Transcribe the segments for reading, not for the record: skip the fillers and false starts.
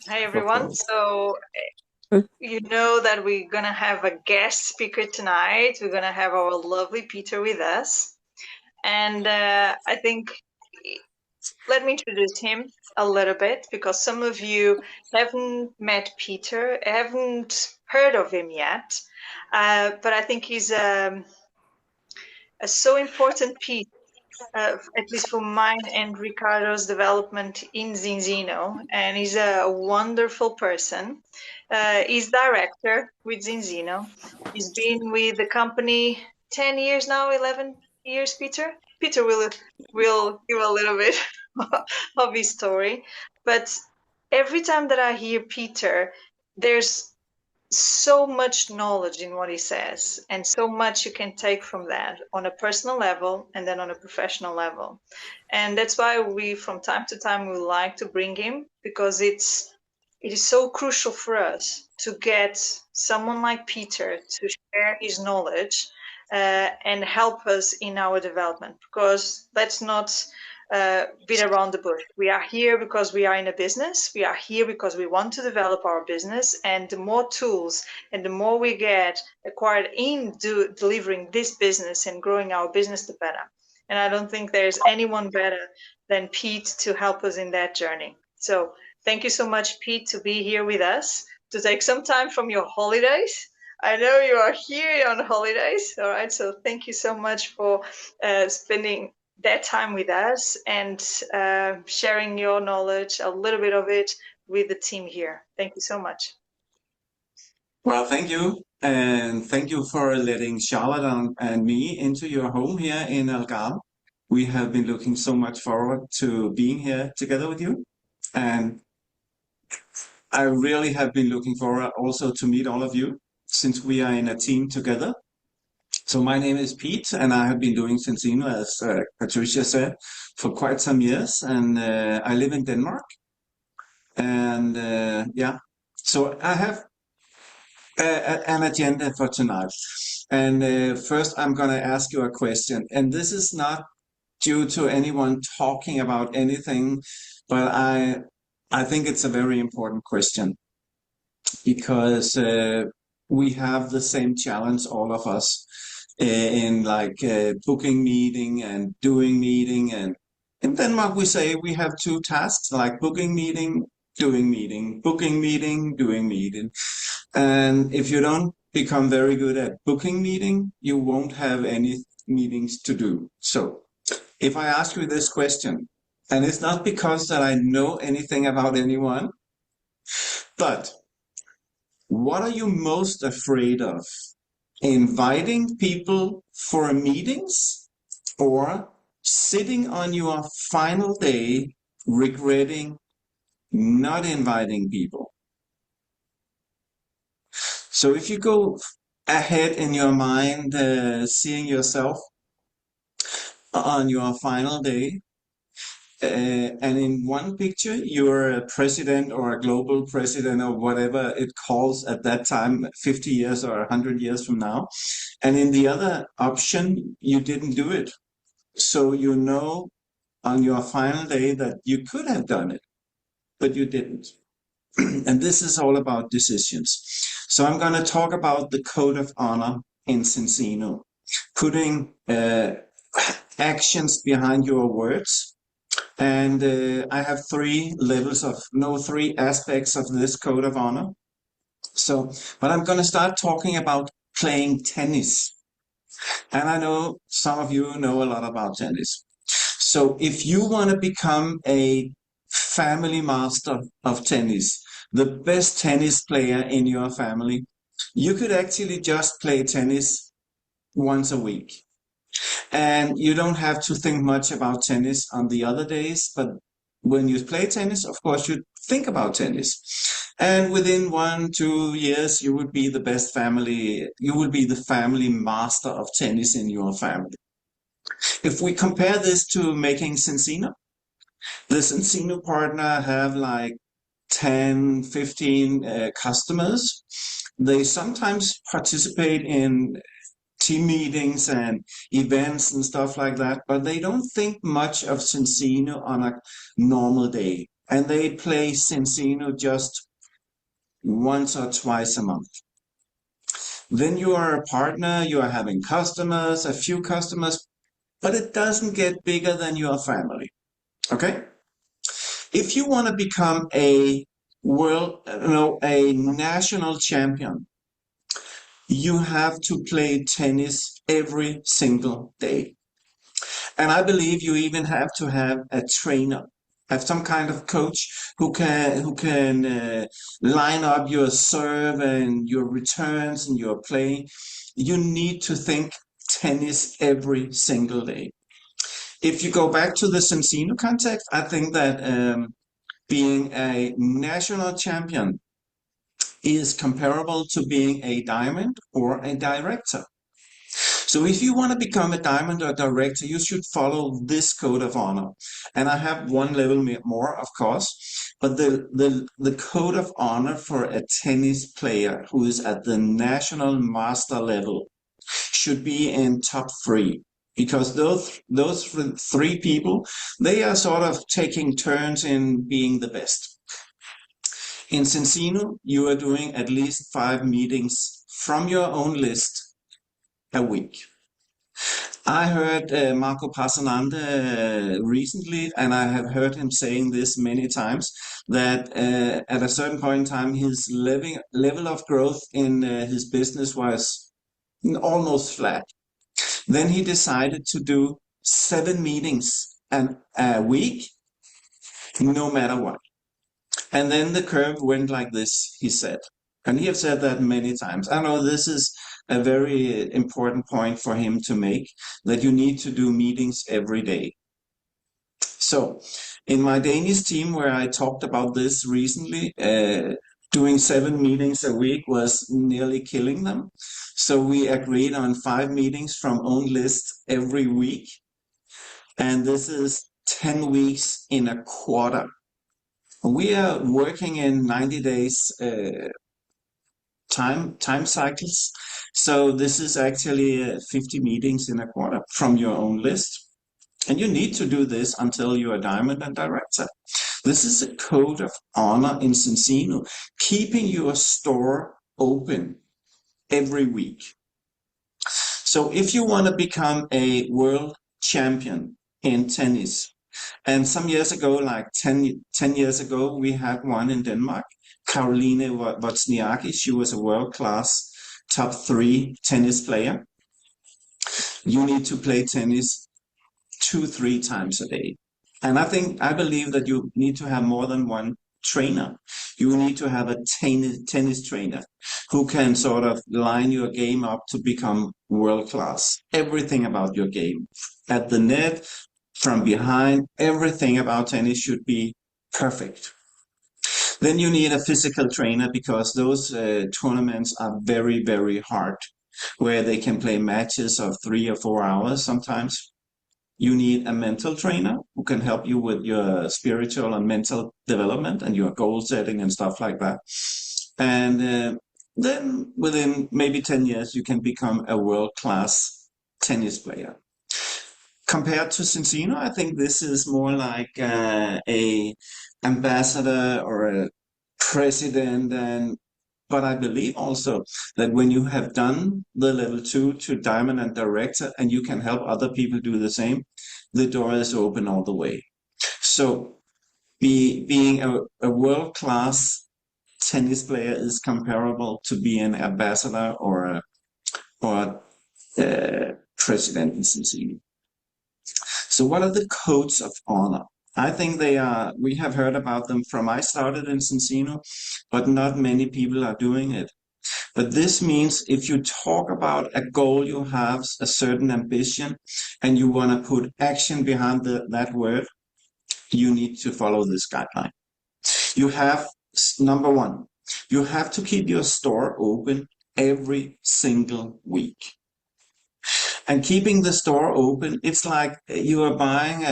Hi for everyone. flow. You know that we're gonna have a guest speaker tonight. We're gonna have our lovely Peter with us, and I think let me introduce him a little bit because some of you haven't met Peter, haven't heard of him yet, but I think he's a so important piece at least for mine and Ricardo's development in Zinzino, and he's a wonderful person. He's director with Zinzino. He's been with the company 10 years now, 11 years, Peter. Peter will give a little bit of his story, but every time that I hear Peter, there's so much knowledge in what he says and so much you can take from that on a personal level and then on a professional level, and that's why we from time to time we like to bring him because it is so crucial for us to get someone like Peter to share his knowledge and help us in our development, because let's not beat around the bush. We are here because we are in a business. We are here because we want to develop our business. And the more tools and the more we get acquired in delivering this business and growing our business, the better. And I don't think there's anyone better than Pete to help us in that journey. So thank you so much, Pete, to be here with us, to take some time from your holidays. I know you are here on holidays, all right? So thank you so much for spending that time with us and sharing your knowledge, a little bit of it, with the team here. Thank you so much. Well, thank you. And thank you for letting Charlotte and me into your home here in Algarve. We have been looking so much forward to being here together with you. And I really have been looking forward also to meet all of you since we are in a team together. So my name is Pete, and I have been doing Zinzino, as Patricia said, for quite some years. And I live in Denmark. And yeah, so I have an agenda for tonight. And first, I'm going to ask you a question. And this is not due to anyone talking about anything, but I think it's a very important question because we have the same challenge, all of us, in like booking meeting and doing meeting. And in Denmark, we say we have two tasks like booking meeting, doing meeting, booking meeting, doing meeting. And if you don't become very good at booking meeting, you won't have any meetings to do. So if I ask you this question, and it's not because that I know anything about anyone, but what are you most afraid of? Inviting people for meetings or sitting on your final day regretting not inviting people? So if you go ahead in your mind, seeing yourself on your final day, and in one picture, you're a president or a global president or whatever it calls at that time, 50 years or 100 years from now. And in the other option, you didn't do it. So you know on your final day that you could have done it, but you didn't. And this is all about decisions. So I'm going to talk about the code of honor in Zinzino, putting actions behind your words. And I have three aspects of this code of honor. So, but I'm going to start talking about playing tennis. And I know some of you know a lot about tennis. So if you want to become a family master of tennis, the best tennis player in your family, you could actually just play tennis once a week. And you don't have to think much about tennis on the other days, but when you play tennis, of course, you think about tennis. And within 1, 2 years, you would be the best family, you will be the family master of tennis in your family. If we compare this to making Zinzino, the Zinzino partner have like 10, 15 customers. They sometimes participate in team meetings and events and stuff like that, but they don't think much of Zinzino on a normal day. and they play Zinzino just once or twice a month. Then you are a partner, you are having customers, a few customers, but it doesn't get bigger than your family. Okay? If you want to become a a national champion, you have to play tennis every single day. And I believe you even have to have a trainer, have some kind of coach who can line up your serve and your returns and your play. You need to think tennis every single day. If you go back to the Zinzino context, I think that being a national champion is comparable to being a diamond or a director. So if you want to become a diamond or director, you should follow this code of honor. And I have one level more, of course, but the code of honor for a tennis player who is at the national master level should be in top three. Because those three people, they are sort of taking turns in being the best. In Zinzino, you are doing at least 5 meetings from your own list a week. I heard Marco Passanante recently, and I have heard him saying this many times, that at a certain point in time, his level of growth in his business was almost flat. Then he decided to do 7 meetings a week, no matter what. And then the curve went like this, he said. And he has said that many times. I know this is a very important point for him to make, that you need to do meetings every day. So in my Danish team, where I talked about this recently, doing 7 meetings a week was nearly killing them. So we agreed on 5 meetings from own list every week. And this is 10 weeks in a quarter. We are working in 90 days time cycles. So this is actually 50 meetings in a quarter from your own list. And you need to do this until you are diamond and director. This is a code of honor in Zinzino, keeping your store open every week. So if you want to become a world champion in tennis, and some years ago, like 10 years ago, we had one in Denmark, Caroline Wozniacki. She was a world-class top 3 tennis player. You need to play tennis 2, 3 times a day. And I believe that you need to have more than one trainer. You need to have a tennis trainer who can sort of line your game up to become world class. Everything about your game, at the net, from behind, everything about tennis should be perfect. Then you need a physical trainer because those tournaments are very, very hard, where they can play matches of 3 or 4 hours sometimes. You need a mental trainer who can help you with your spiritual and mental development and your goal setting and stuff like that. And then within maybe 10 years, you can become a world-class tennis player. Compared to Zinzino, I think this is more like a ambassador or a president. But I believe also that when you have done the level 2 to diamond and director, and you can help other people do the same, the door is open all the way. So being a world-class tennis player is comparable to being an ambassador or a president in Zinzino. So what are the codes of honor? I think we have heard about them from I started in Zinzino, but not many people are doing it. But this means if you talk about a goal, you have a certain ambition and you want to put action behind that word, you need to follow this guideline. You have, number one, you have to keep your store open every single week. And keeping the store open, it's like you are buying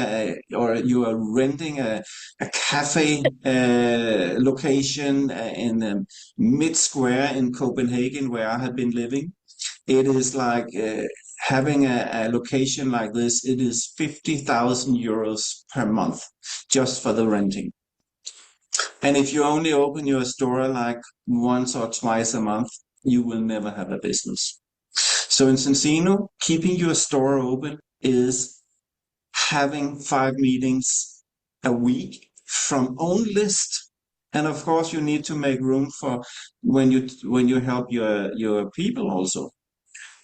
or you are renting a cafe location in the mid square in Copenhagen, where I have been living. It is like having a location like this. It is 50,000 euros per month just for the renting. And if you only open your store like once or twice a month, you will never have a business. So in Zinzino, keeping your store open is having 5 meetings a week from own list. And of course, you need to make room for when you help your people also.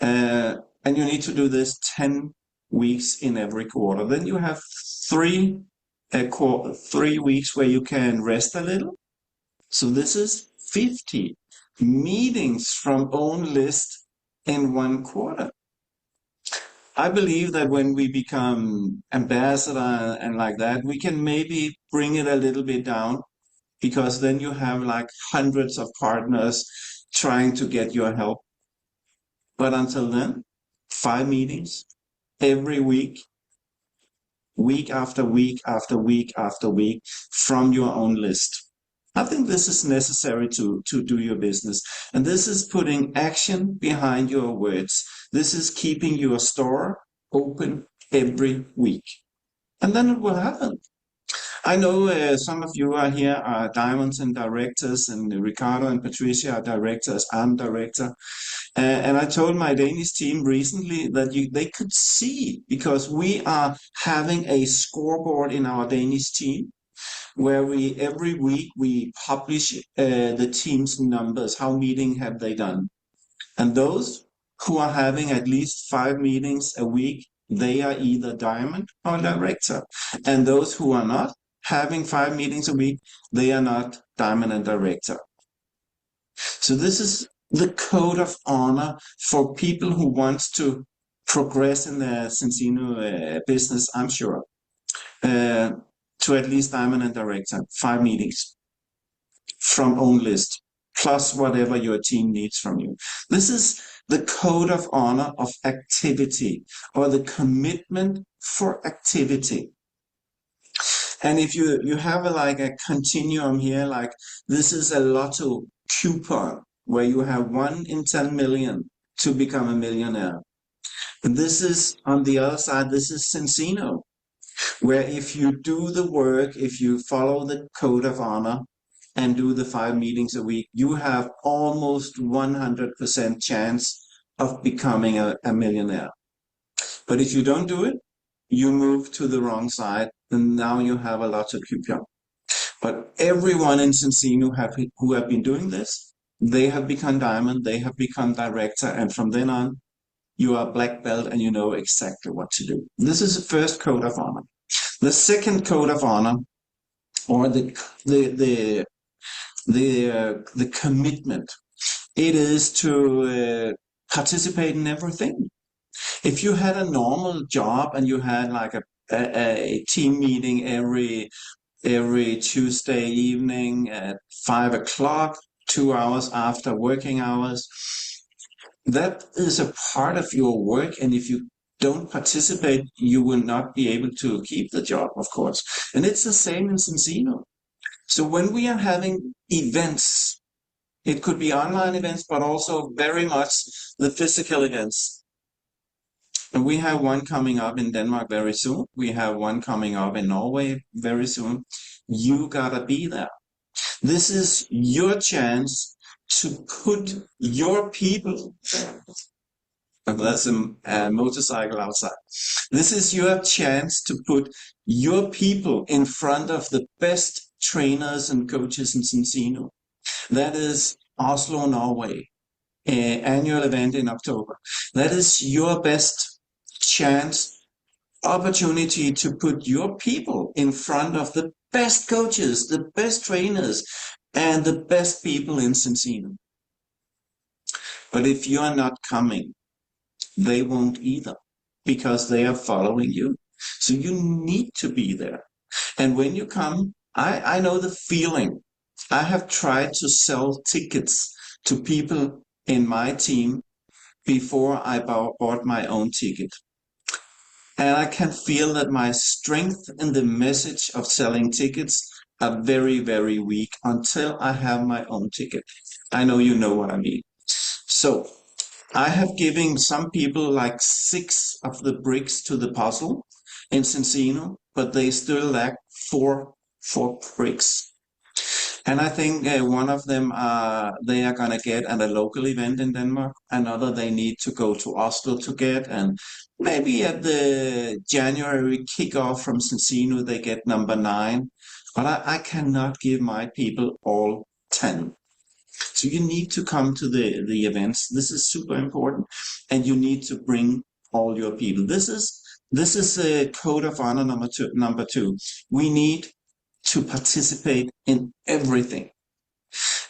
And you need to do this 10 weeks in every quarter. Then you have 3 weeks where you can rest a little. So this is 50 meetings from own list in one quarter. I believe that when we become ambassador and like that, we can maybe bring it a little bit down, because then you have like hundreds of partners trying to get your help. But until then, 5 meetings every week, week after week after week after week, from your own list. I think this is necessary to do your business. And this is putting action behind your words. This is keeping your store open every week. And then it will happen. I know some of you are here are diamonds and directors, and Ricardo and Patricia are directors. I'm director. And I told my Danish team recently that they could see, because we are having a scoreboard in our Danish team where we every week we publish the team's numbers, how meeting have they done. And those who are having at least 5 meetings a week, they are either diamond or director. And those who are not having 5 meetings a week, they are not diamond and director. So this is the code of honor for people who want to progress in their Zinzino business, I'm sure. To at least diamond and director, 5 meetings from own list, plus whatever your team needs from you. This is the code of honor of activity, or the commitment for activity. And if you have like a continuum here, like this is a lotto coupon where you have 1 in 10 million to become a millionaire. And this is on the other side, this is Zinzino, where if you do the work, if you follow the code of honor and do the 5 meetings a week, you have almost 100% chance of becoming a millionaire. But if you don't do it, you move to the wrong side, and now you have a lot of coupon. But everyone in Zinzino who have been doing this, they have become diamond, they have become director, and from then on, you are black belt and you know exactly what to do. This is the first code of honor. The second code of honor, or the commitment, it is to participate in everything. If you had a normal job and you had like a team meeting every Tuesday evening at 5 o'clock, 2 hours after working hours, that is a part of your work. And if you don't participate, you will not be able to keep the job, of course. And it's the same in Zinzino. So when we are having events, it could be online events, but also very much the physical events. And we have one coming up in Denmark very soon. We have one coming up in Norway very soon. You gotta be there. This is your chance to put your people. That's a motorcycle outside. This is your chance to put your people in front of the best trainers and coaches in Zinzino. That is Oslo, Norway, annual event in October. That is your best chance, opportunity to put your people in front of the best coaches, the best trainers, and the best people in Zinzino. But if you are not coming, they won't either, because they are following you. So you need to be there. And when you come, I know the feeling. I have tried to sell tickets to people in my team before I bought my own ticket. And I can feel that my strength in the message of selling tickets are very, very weak until I have my own ticket. I know you know what I mean. So I have given some people like 6 of the bricks to the puzzle in Zinzino, but they still lack four bricks. And I think one of them they are going to get at a local event in Denmark. Another they need to go to Oslo to get, and maybe at the January kickoff from Zinzino they get number 9. But I cannot give my people all 10. So you need to come to the events. This is super important, and you need to bring all your people. This is a code of honor number two. Number two, we need to participate in everything.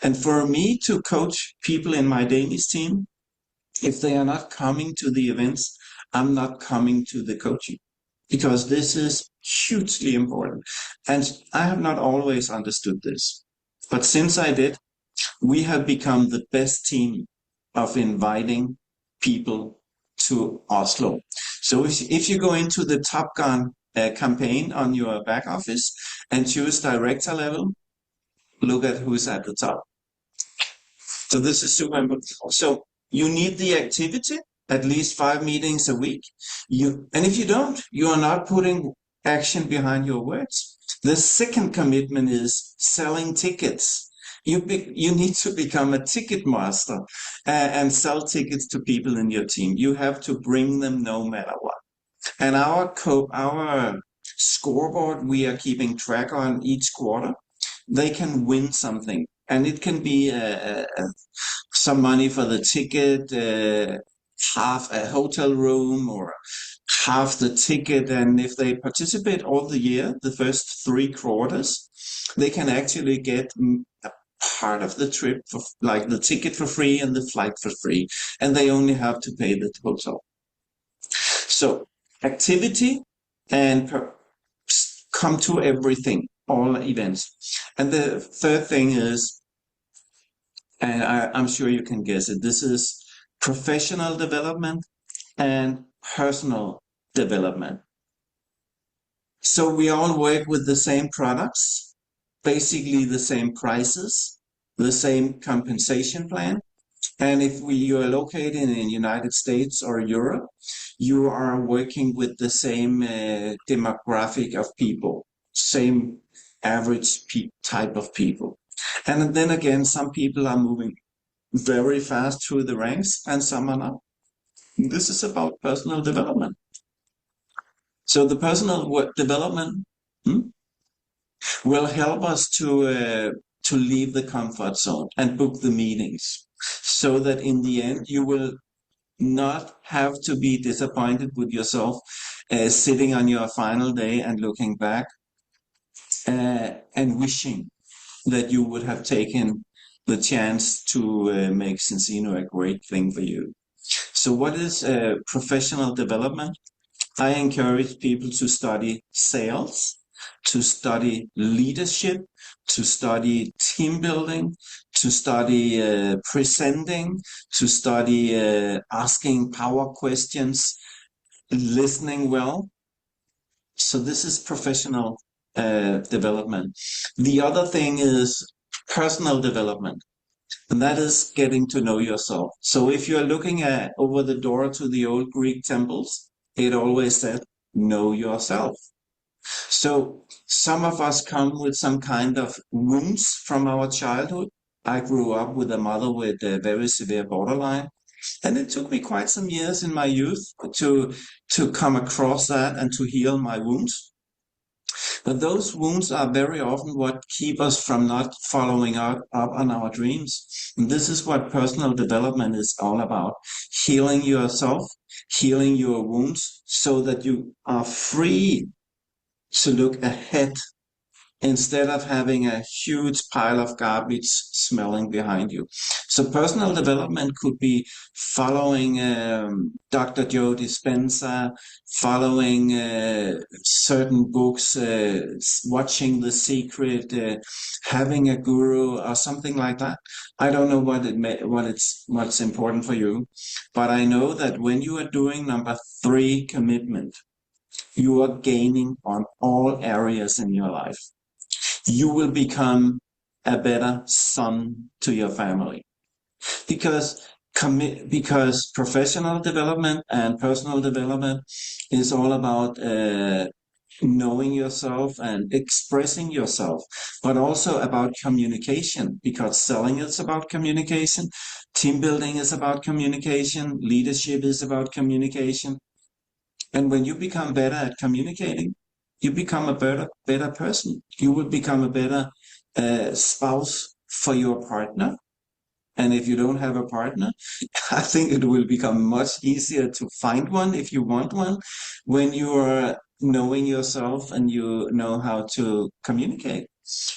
And for me to coach people in my Danish team, if they are not coming to the events, I'm not coming to the coaching because this is hugely important. And I have not always understood this. But since I did, we have become the best team of inviting people to Oslo. So if you go into the Top Gun campaign on your back office and choose director level, look at who's at the top. So this is super important. So you need the activity, at least 5 meetings a week. And if you don't, you are not putting action behind your words. The second commitment is selling tickets. You need to become a ticket master and sell tickets to people in your team. You have to bring them no matter what. And our scoreboard we are keeping track on each quarter, they can win something. And it can be some money for the ticket, half a hotel room, or half the ticket. And if they participate all the year, the first 3 quarters, they can actually get a part of the trip, for, like the ticket for free and the flight for free. And they only have to pay the hotel. So activity and come to everything, all events. And the third thing is, and I'm sure you can guess it, this is professional development and personal development. So we all work with the same products, basically the same prices, the same compensation plan. And if you are located in the United States or Europe, you are working with the same demographic of people, same average type of people. And then again, some people are moving very fast through the ranks and some are not. This is about personal development. So the personal development will help us to leave the comfort zone and book the meetings so that in the end you will not have to be disappointed with yourself sitting on your final day and looking back and wishing that you would have taken the chance to make Zinzino a great thing for you. So what is professional development? I encourage people to study sales, to study leadership, to study team building, to study presenting, to study asking power questions, listening well. So this is professional development. The other thing is personal development. And that is getting to know yourself. So if you're looking at over the door to the old Greek temples, it always said, know yourself. So some of us come with some kind of wounds from our childhood. I grew up with a mother with a very severe borderline. And it took me quite some years in my youth to come across that and to heal my wounds. But those wounds are very often what keep us from not following up on our dreams. And this is what personal development is all about. Healing yourself, healing your wounds so that you are free to look ahead instead of having a huge pile of garbage smelling behind you. So personal development could be following Dr. Joe Dispenza, following certain books, watching The Secret, having a guru or something like that. I don't know what's important for you, but I know that when you are doing number 3 commitment, you are gaining on all areas in your life. You will become a better son to your family because professional development and personal development is all about knowing yourself and expressing yourself, but also about communication, because selling is about communication, team building is about communication, leadership is about communication. And when you become better at communicating, you become a better person. You will become a better spouse for your partner. And if you don't have a partner, I think it will become much easier to find one if you want one when you are knowing yourself and you know how to communicate.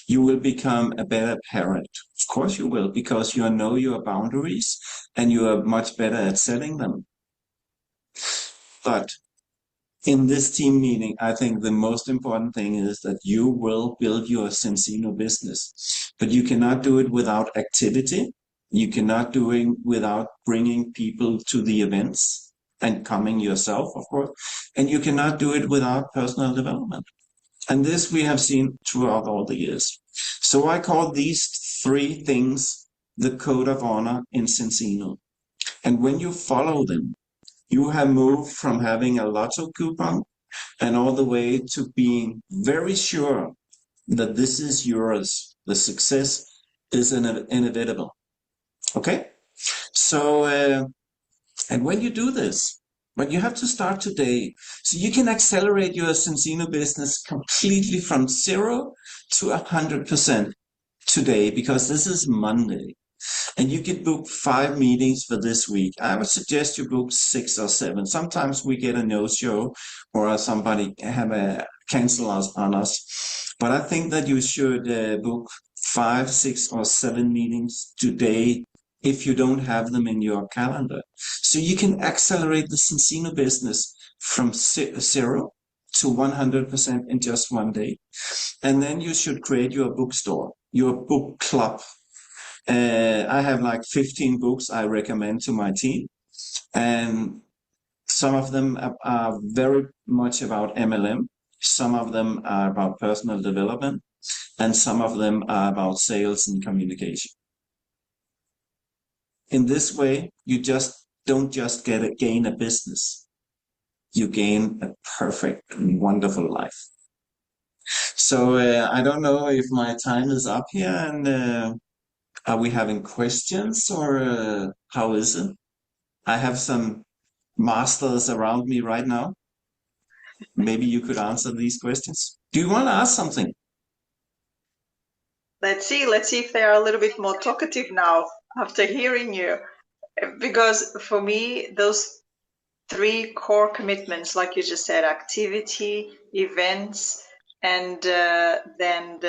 You will become a better parent. Of course you will, because you know your boundaries and you are much better at setting them. But in this team meeting, I think the most important thing is that you will build your Zinzino business, but you cannot do it without activity. You cannot do it without bringing people to the events and coming yourself, of course. And you cannot do it without personal development. And this we have seen throughout all the years. So I call these three things the code of honor in Zinzino. And when you follow them, you have moved from having a lotto coupon and all the way to being very sure that this is yours. The success is inevitable. Okay? So, and when you do this, but you have to start today. So you can accelerate your Zinzino business completely from 0 to 100% today, because this is Monday. And you can book 5 meetings for this week. I would suggest you book 6 or 7. Sometimes we get a no-show or somebody have a cancel us on us. But I think that you should book 5, 6, or 7 meetings today if you don't have them in your calendar. So you can accelerate the Zinzino business from 0 to 100% in just one day. And then you should create your bookstore, your book club. I have like 15 books I recommend to my team, and some of them are very much about MLM, some of them are about personal development, and some of them are about sales and communication. In this way, you just don't just gain a business, you gain a perfect, wonderful life. So I don't know if my time is up here, and are we having questions or how is it? I have some masters around me right now. Maybe you could answer these questions. Do you want to ask something? Let's see. Let's see if they are a little bit more talkative now after hearing you. Because for me, those three core commitments, like you just said, activity, events, and then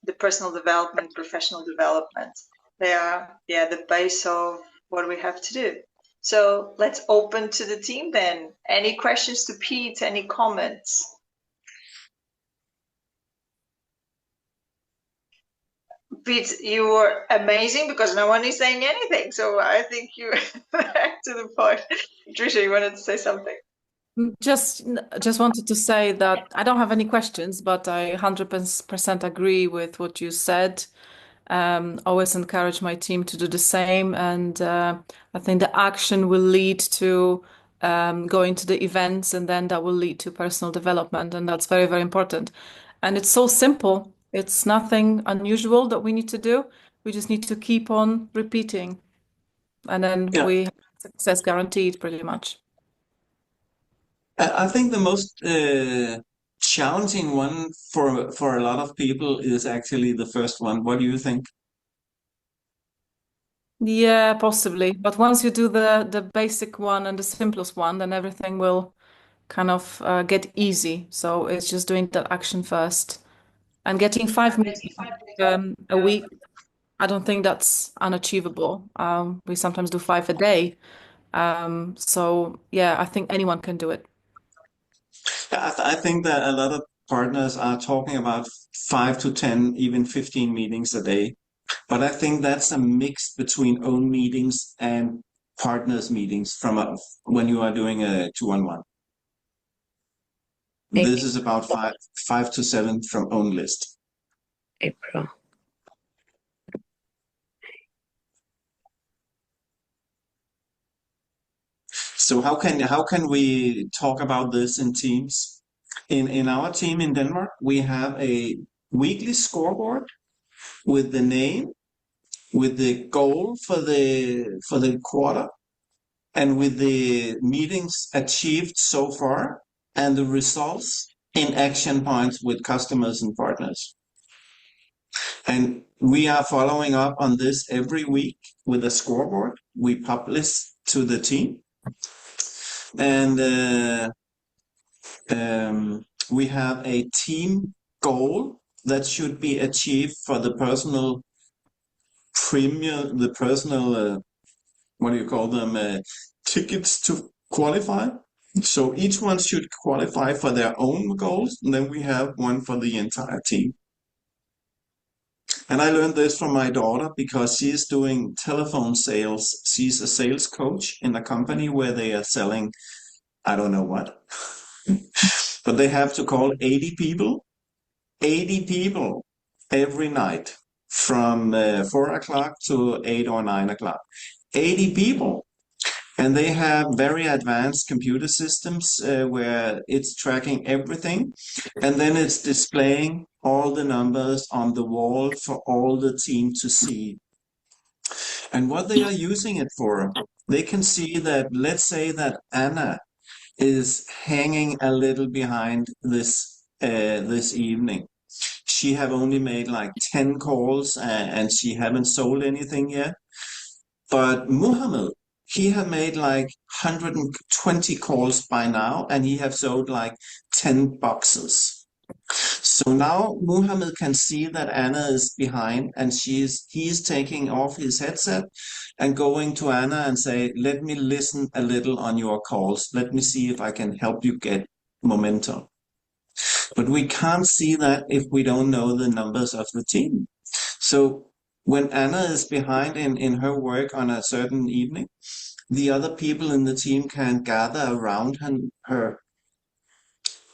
the personal development, professional development, they are, yeah, the base of what we have to do. So let's open to the team then. Any questions to Pete? Any comments? Pete, you were amazing because no one is saying anything. So I think you back to the point. Trisha, you wanted to say something? Just wanted to say that I don't have any questions, but I 100% agree with what you said. Always encourage my team to do the same, and I think the action will lead to going to the events, and then that will lead to personal development, and that's very, very important. And it's so simple. It's nothing unusual that we need to do. We just need to keep on repeating, and then Yeah, we have success guaranteed, pretty much. I think the most challenging one for a lot of people is actually the first one. What do you think? Yeah, possibly. But once you do the basic one and the simplest one, then everything will kind of get easy. So it's just doing that action first and getting 5 meetings a week. I don't think that's unachievable. We sometimes do 5 a day. So yeah, I think anyone can do it. I think that a lot of partners are talking about 5 to 10, even 15 meetings a day. But I think that's a mix between own meetings and partners meetings when you are doing a two-on-one. This is about 5 to 7 from own list. April. So how can we talk about this in teams? In our team in Denmark, we have a weekly scoreboard with the name, with the goal for the quarter, and with the meetings achieved so far, and the results in action points with customers and partners. And we are following up on this every week with a scoreboard we publish to the team. And we have a team goal that should be achieved for the personal premium, the personal, what do you call them, tickets to qualify. So each one should qualify for their own goals, and then we have one for the entire team. And I learned this from my daughter because she is doing telephone sales. She's a sales coach in a company where they are selling, I don't know what, but they have to call 80 people every night from 4 o'clock to 8 or 9 o'clock. 80 people. And they have very advanced computer systems where it's tracking everything. And then it's displaying all the numbers on the wall for all the team to see. And what they are using it for, they can see that, let's say that Anna is hanging a little behind this evening. She have only made like 10 calls and she haven't sold anything yet. But Muhammad, he have made like 120 calls by now, and he have sold like 10 boxes. So now Muhammad can see that Anna is behind, and he's taking off his headset and going to Anna and say, "Let me listen a little on your calls. Let me see if I can help you get momentum." But we can't see that if we don't know the numbers of the team. So when Anna is behind in her work on a certain evening, the other people in the team can gather around her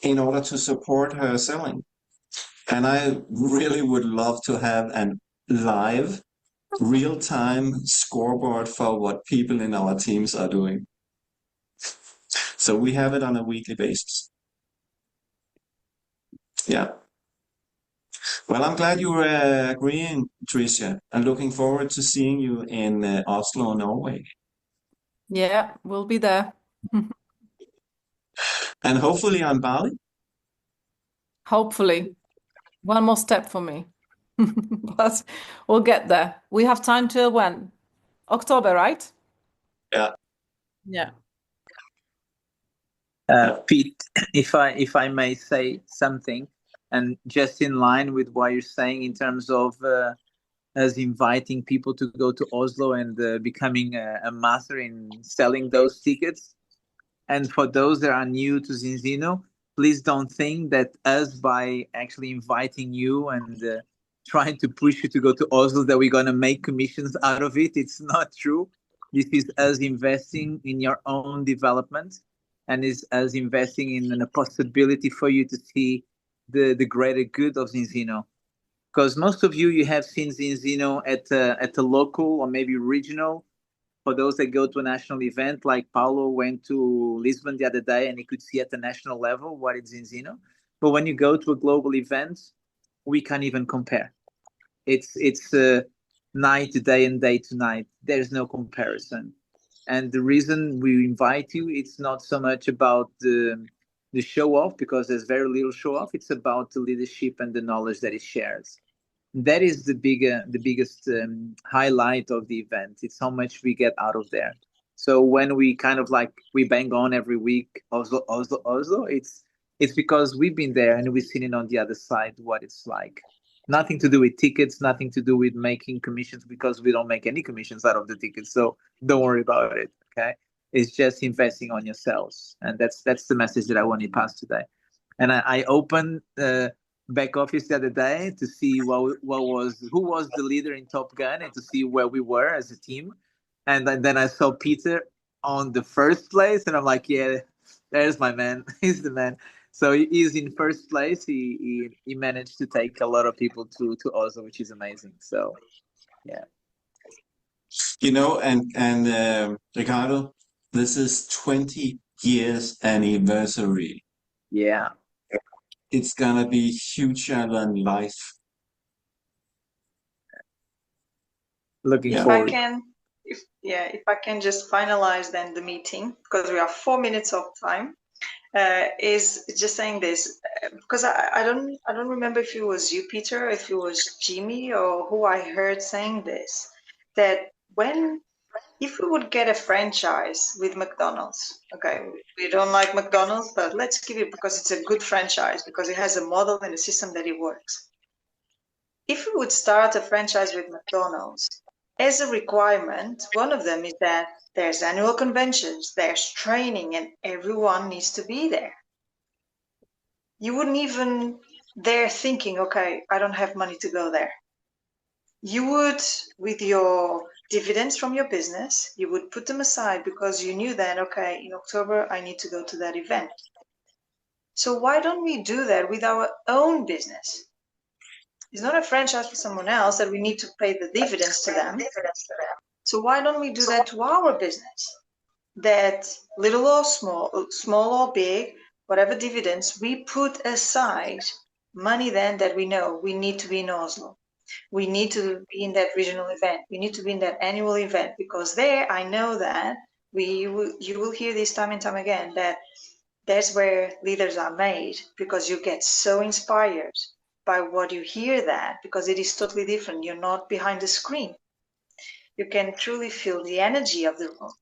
in order to support her selling. And I really would love to have an live, real-time scoreboard for what people in our teams are doing. So we have it on a weekly basis. Yeah. Well, I'm glad you were agreeing, Tricia, and looking forward to seeing you in Oslo, Norway. Yeah, we'll be there. And hopefully on Bali. Hopefully. One more step for me. But we'll get there. We have time till when? October, right? Yeah. Yeah. Pete, if I may say something, and just in line with what you're saying in terms of us inviting people to go to Oslo and becoming a master in selling those tickets. And for those that are new to Zinzino, please don't think that us by actually inviting you and trying to push you to go to Oslo that we're going to make commissions out of it. It's not true. This is us investing in your own development, and is us investing in a possibility for you to see the greater good of Zinzino. Because most of you, you have seen Zinzino at a local or maybe regional. For those that go to a national event, like Paulo went to Lisbon the other day and he could see at the national level what is Zinzino. But when you go to a global event, we can't even compare. It's night to day and day to night. There's no comparison. And the reason we invite you, it's not so much about the show off, because there's very little show off. It's about the leadership and the knowledge that it shares. That is the biggest highlight of the event. It's how much we get out of there. So when we kind of like we bang on every week, Oslo, Oslo, Oslo, it's because we've been there and we've seen it on the other side what it's like. Nothing to do with tickets, nothing to do with making commissions, because we don't make any commissions out of the tickets. So don't worry about it. Okay, it's just investing on yourselves, and that's the message that I want to pass today. And I opened back office the other day to see who was the leader in Top Gun and to see where we were as a team. And then I saw Peter on the first place, and I'm like, yeah, there's my man. He's the man. So he's in first place. He managed to take a lot of people to Oslo, which is amazing. So yeah. You know, and Ricardo, this is 20 years anniversary. Yeah. it's gonna be huger than life. Looking If Yeah. I forward. can, if I can just finalize then the meeting, because we have 4 minutes of time, is just saying this, because I don't remember if it was you, Peter, if it was Jimmy or who I heard saying this, that if we would get a franchise with McDonald's, okay, we don't like McDonald's, but let's give it because it's a good franchise, because it has a model and a system that it works. If we would start a franchise with McDonald's, as a requirement, one of them is that there's annual conventions, there's training, and everyone needs to be there. You wouldn't even dare thinking, okay, I don't have money to go there. You would, with your dividends from your business, you would put them aside because you knew that, okay, in October, I need to go to that event. So why don't we do that with our own business? It's not a franchise for someone else that we need to pay the dividends to them. So why don't we do that to our business? That little or small or big, whatever dividends, we put aside money then that we know we need to be in Oslo. We need to be in that regional event. We need to be in that annual event, because there I know that you will hear this time and time again, that that's where leaders are made, because you get so inspired by what you hear, that because it is totally different. You're not behind the screen. You can truly feel the energy of the room,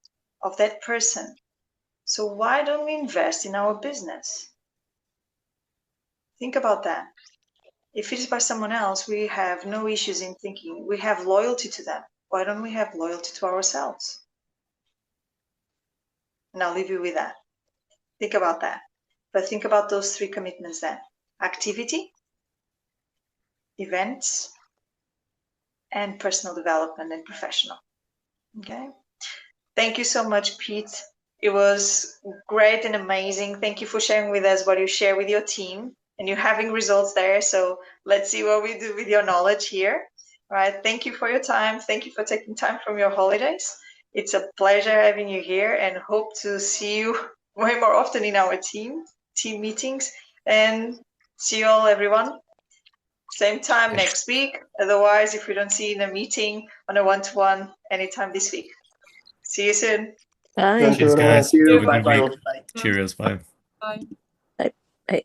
of that person. So why don't we invest in our business? Think about that. If it is by someone else, we have no issues in thinking. We have loyalty to them. Why don't we have loyalty to ourselves? And I'll leave you with that. Think about that. But think about those 3 commitments then: activity, events, and personal development and professional. Okay? Thank you so much, Pete. It was great and amazing. Thank you for sharing with us what you share with your team, and you're having results there. So let's see what we do with your knowledge here. All right. Thank you for your time. Thank you for taking time from your holidays. It's a pleasure having you here, and hope to see you way more often in our team meetings. And see you all, everyone. Same time next week. Otherwise, if we don't see you in a meeting on a one-to-one anytime this week. See you soon. Bye. Thank you Cheers, very much. guys. Have a Bye good bye. week. Cheers. Bye. Bye. Bye. Bye.